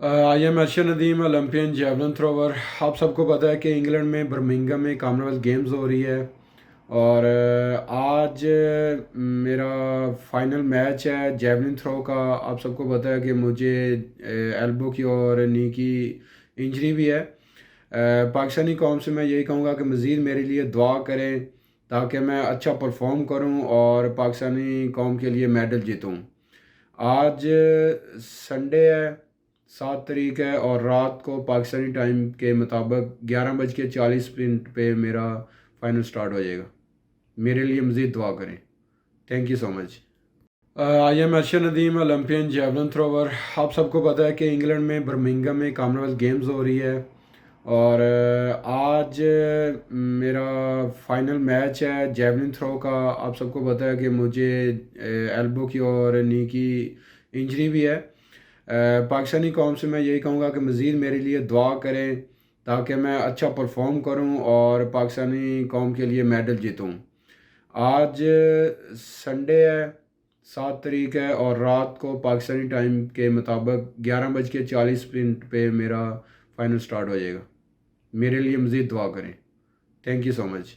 I am Arshad Nadeem, Olympian javelin thrower. आप सबको पता है कि इंग्लैंड में बर्मिंघम में कॉमनवेल्थ गेम्स हो रही है और आज मेरा फाइनल मैच है जेवलिन थ्रो का। आप सबको पता है कि मुझे एल्बो की और नी की इंजरी भी है। पाकिस्तानी कौम से मैं यही कहूँगा कि मज़ीद मेरे लिए दुआ करें ताकि मैं अच्छा परफॉर्म करूं और पाकिस्तानी कौम के लिए मेडल जीतूं। आज संडे है, 7 तारीख है और रात को पाकिस्तानी टाइम के मुताबिक 11:40 पे मेरा फाइनल स्टार्ट हो जाएगा। मेरे लिए मज़ीद दुआ करें। Thank you so much. I am Arshad Nadeem, Olympian javelin thrower. आप सबको पता है कि इंग्लैंड में बर्मिंघम में कॉमनवेल्थ गेम्स हो रही है और आज मेरा फाइनल मैच है जेवलिन थ्रो का। आप सबको पता है कि मुझे एल्बो की और नी की इंजरी भी है। पाकिस्तानी कौम से मैं यही कहूँगा कि मज़ीद मेरे लिए दुआ करें ताकि मैं अच्छा परफॉर्म करूं और पाकिस्तानी कौम के लिए मेडल जीतूं। आज संडे है, 7 तारीख है और रात को पाकिस्तानी टाइम के मुताबिक 11:40 पे मेरा फाइनल स्टार्ट हो जाएगा। मेरे लिए मज़ीद दुआ करें। Thank you so much.